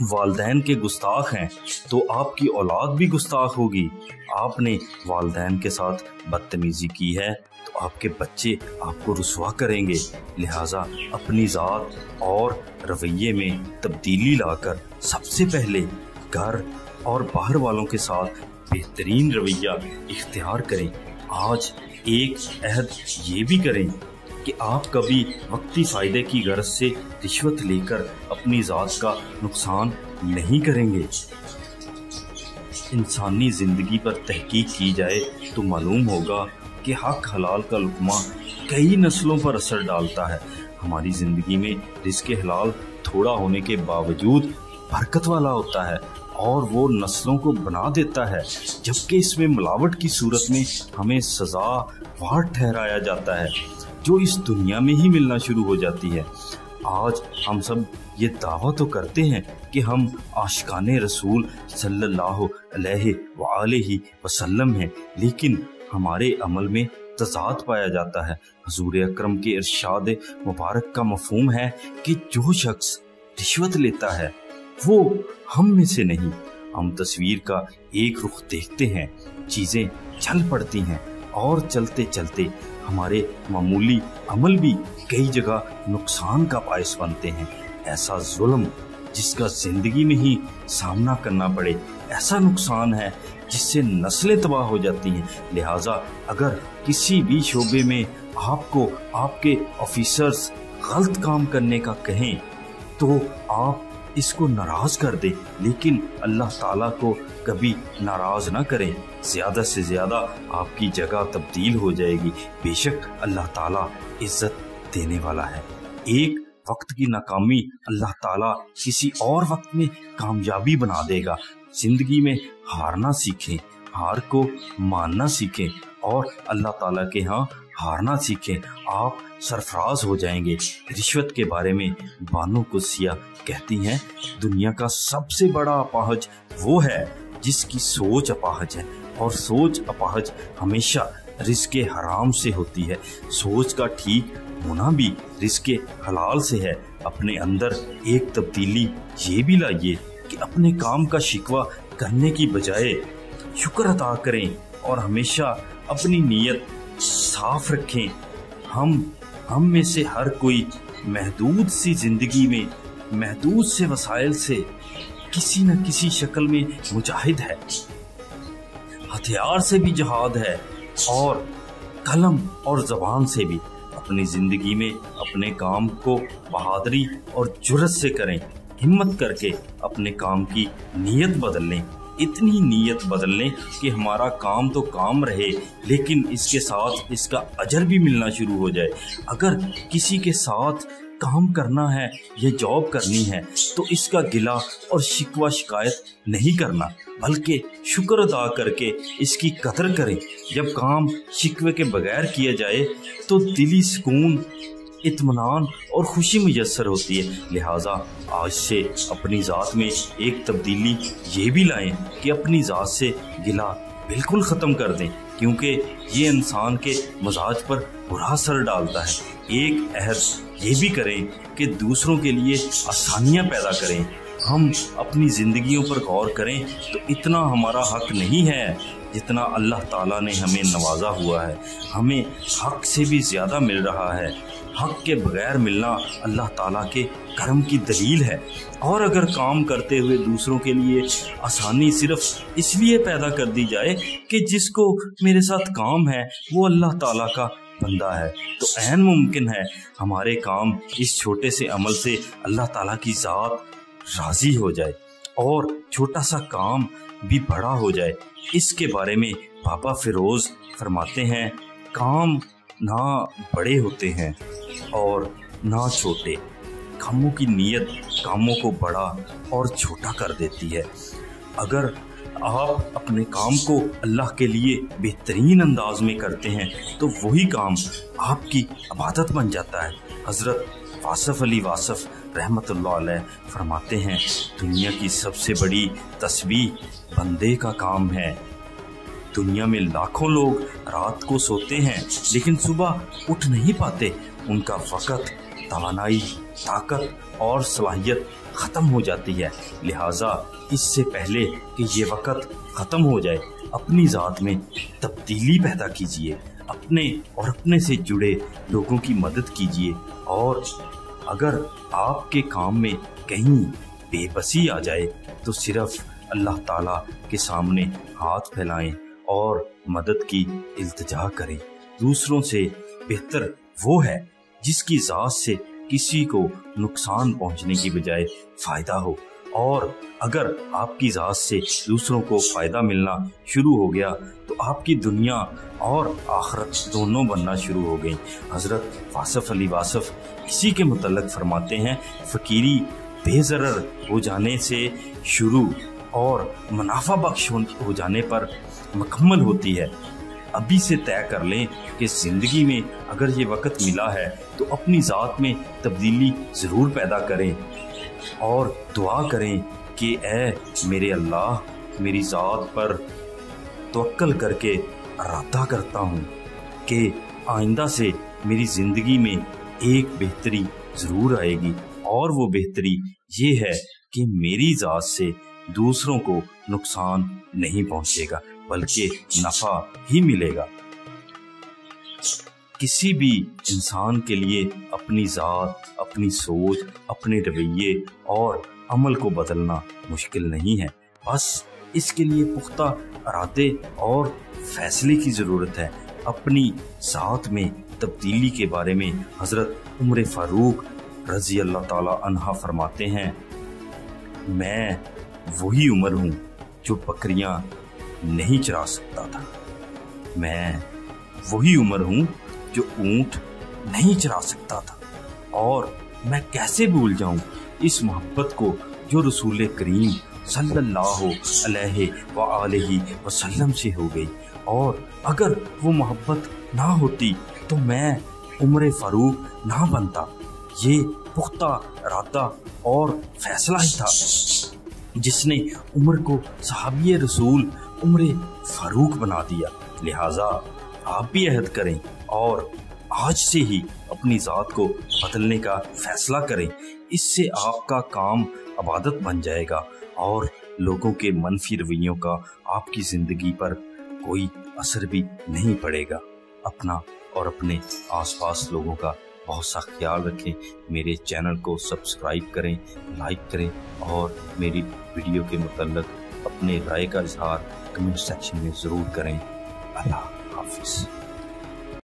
والدین کے گستاخ ہیں تو آپ کی اولاد بھی گستاخ ہوگی۔ آپ نے والدین کے ساتھ بدتمیزی کی ہے تو آپ کے بچے آپ کو رسوا کریں گے۔ لہٰذا اپنی ذات اور رویے میں تبدیلی لا کر سب سے پہلے گھر اور باہر والوں کے ساتھ بہترین رویہ اختیار کریں۔ آج ایک عہد یہ بھی کریں کہ آپ کبھی وقتی فائدے کی غرض سے رشوت لے کر اپنی ذات کا نقصان نہیں کریں گے۔ انسانی زندگی پر تحقیق کی جائے تو معلوم ہوگا کہ حق حلال کا لقمہ کئی نسلوں پر اثر ڈالتا ہے۔ ہماری زندگی میں رزق حلال تھوڑا ہونے کے باوجود برکت والا ہوتا ہے اور وہ نسلوں کو بنا دیتا ہے، جبکہ اس میں ملاوٹ کی صورت میں ہمیں سزاوار ٹھہرایا جاتا ہے جو اس دنیا میں ہی ملنا شروع ہو جاتی ہے۔ آج ہم سب یہ دعویٰ تو کرتے ہیں کہ ہم عاشقان رسول صلی اللہ علیہ وآلہ وسلم ہیں، لیکن ہمارے عمل میں تضاد پایا جاتا ہے۔ حضور اکرم کے ارشاد مبارک کا مفہوم ہے کہ جو شخص رشوت لیتا ہے وہ ہم میں سے نہیں۔ ہم تصویر کا ایک رخ دیکھتے ہیں، چیزیں چل پڑتی ہیں اور چلتے چلتے ہمارے معمولی عمل بھی کئی جگہ نقصان کا باعث بنتے ہیں۔ ایسا ظلم جس کا زندگی میں ہی سامنا کرنا پڑے، ایسا نقصان ہے جس سے نسلیں تباہ ہو جاتی ہیں۔ لہٰذا اگر کسی بھی شعبے میں آپ کو آپ کے آفیسرز غلط کام کرنے کا کہیں تو آپ اس کو ناراض کر دیں، لیکن اللہ تعالیٰ کو کبھی ناراض نہ کریں۔ زیادہ سے زیادہ آپ کی جگہ تبدیل ہو جائے گی۔ بے شک اللہ تعالیٰ عزت دینے والا ہے۔ ایک وقت کی ناکامی اللہ تعالیٰ کسی اور وقت میں کامیابی بنا دے گا۔ زندگی میں ہارنا سیکھیں، ہار کو ماننا سیکھیں اور اللہ تعالیٰ کے ہاں ہارنا سیکھیں، آپ سرفراز ہو جائیں گے۔ رشوت کے بارے میں بانو قدسیہ کہتی ہیں، دنیا کا سب سے بڑا اپاہج وہ ہے جس کی سوچ اپاہج ہے، اور سوچ اپاہج ہمیشہ رزق حرام سے ہوتی ہے۔ سوچ کا ٹھیک ہونا بھی رزق حلال سے ہے۔ اپنے اندر ایک تبدیلی یہ بھی لائیے کہ اپنے کام کا شکوہ کرنے کی بجائے شکر ادا کریں اور ہمیشہ اپنی نیت صاف رکھیں۔ ہم میں سے ہر کوئی محدود سی زندگی میں محدود سے وسائل سے کسی نہ کسی شکل میں مجاہد ہے، ہتھیار سے بھی جہاد ہے اور قلم اور زبان سے بھی۔ اپنی زندگی میں اپنے کام کو بہادری اور جرأت سے کریں، ہمت کر کے اپنے کام کی نیت بدل لیں، اتنی نیت بدل لیں کہ ہمارا کام تو کام رہے لیکن اس کے ساتھ اس کا اجر بھی ملنا شروع ہو جائے۔ اگر کسی کے ساتھ کام کرنا ہے یا جاب کرنی ہے تو اس کا گلہ اور شکوہ شکایت نہیں کرنا، بلکہ شکر ادا کر کے اس کی قدر کریں۔ جب کام شکوے کے بغیر کیا جائے تو دلی سکون، اطمینان اور خوشی میسر ہوتی ہے۔ لہٰذا آج سے اپنی ذات میں ایک تبدیلی یہ بھی لائیں کہ اپنی ذات سے گلہ بالکل ختم کر دیں، کیونکہ یہ انسان کے مزاج پر برا اثر ڈالتا ہے۔ ایک عہد یہ بھی کریں کہ دوسروں کے لیے آسانیاں پیدا کریں۔ ہم اپنی زندگیوں پر غور کریں تو اتنا ہمارا حق نہیں ہے جتنا اللہ تعالیٰ نے ہمیں نوازا ہوا ہے۔ ہمیں حق سے بھی زیادہ مل رہا ہے۔ حق کے بغیر ملنا اللہ تعالیٰ کے کرم کی دلیل ہے، اور اگر کام کرتے ہوئے دوسروں کے لیے آسانی صرف اس لیے پیدا کر دی جائے کہ جس کو میرے ساتھ کام ہے وہ اللہ تعالیٰ کا بندہ ہے، تو عین ممکن ہے ہمارے کام اس چھوٹے سے عمل سے اللہ تعالیٰ کی ذات راضی ہو جائے اور چھوٹا سا کام بھی بڑا ہو جائے۔ اس کے بارے میں بابا فیروز فرماتے ہیں، کام نہ بڑے ہوتے ہیں اور نہ چھوٹے، کاموں کی نیت کاموں کو بڑا اور چھوٹا کر دیتی ہے۔ اگر آپ اپنے کام کو اللہ کے لیے بہترین انداز میں کرتے ہیں تو وہی کام آپ کی عبادت بن جاتا ہے۔ حضرت واصف علی واصف رحمت اللہ علیہ فرماتے ہیں، دنیا کی سب سے بڑی تسبیح بندے کا کام ہے۔ دنیا میں لاکھوں لوگ رات کو سوتے ہیں لیکن صبح اٹھ نہیں پاتے، ان کا وقت، توانائی، طاقت اور صلاحیت ختم ہو جاتی ہے۔ لہٰذا اس سے پہلے کہ یہ وقت ختم ہو جائے اپنی ذات میں تبدیلی پیدا کیجیے، اپنے اور اپنے سے جڑے لوگوں کی مدد کیجیے، اور اگر آپ کے کام میں کہیں بے بسی آ جائے تو صرف اللہ تعالیٰ کے سامنے ہاتھ پھیلائیں اور مدد کی التجا کریں۔ دوسروں سے بہتر وہ ہے جس کی ذات سے کسی کو نقصان پہنچنے کی بجائے فائدہ ہو، اور اگر آپ کی ذات سے دوسروں کو فائدہ ملنا شروع ہو گیا تو آپ کی دنیا اور آخرت دونوں بننا شروع ہو گئیں۔ حضرت واصف علی واصف اسی کے متعلق فرماتے ہیں، فقیری بے ضرر ہو جانے سے شروع اور منافع بخش ہو جانے پر مکمل ہوتی ہے۔ ابھی سے طے کر لیں کہ زندگی میں اگر یہ وقت ملا ہے تو اپنی ذات میں تبدیلی ضرور پیدا کریں اور دعا کریں کہ اے میرے اللہ، میری ذات پر توکل کر کے ارادہ کرتا ہوں کہ آئندہ سے میری زندگی میں ایک بہتری ضرور آئے گی، اور وہ بہتری یہ ہے کہ میری ذات سے دوسروں کو نقصان نہیں پہنچے گا بلکہ نفع ہی ملے گا۔ کسی بھی انسان کے لیے اپنی ذات، اپنی سوچ، اپنے رویے اور عمل کو بدلنا مشکل نہیں ہے، بس اس کے لیے پختہ ارادے اور فیصلے کی ضرورت ہے۔ اپنی ذات میں تبدیلی کے بارے میں حضرت عمر فاروق رضی اللہ تعالی عنہ فرماتے ہیں، میں وہی عمر ہوں جو بکریاں نہیں چرا سکتا تھا، میں وہی عمر ہوں جو اونٹ نہیں چرا سکتا تھا، اور میں کیسے بھول جاؤں اس محبت کو جو رسول کریم صلی اللہ علیہ وآلہ وسلم سے ہو گئی، اور اگر وہ محبت نہ ہوتی تو میں عمر فاروق نہ بنتا۔ یہ پختہ ارادہ اور فیصلہ ہی تھا جس نے عمر کو صحابی رسول عمر فاروق بنا دیا۔ لہٰذا آپ بھی عہد کریں اور آج سے ہی اپنی ذات کو بدلنے کا فیصلہ کریں، اس سے آپ کا کام عبادت بن جائے گا اور لوگوں کے منفی رویوں کا آپ کی زندگی پر کوئی اثر بھی نہیں پڑے گا۔ اپنا اور اپنے آس پاس لوگوں کا بہت سا خیال رکھیں۔ میرے چینل کو سبسکرائب کریں، لائک کریں، اور میری ویڈیو کے متعلق اپنے رائے کا اظہار کمنٹ سیکشن میں ضرور کریں۔ اللہ حافظ۔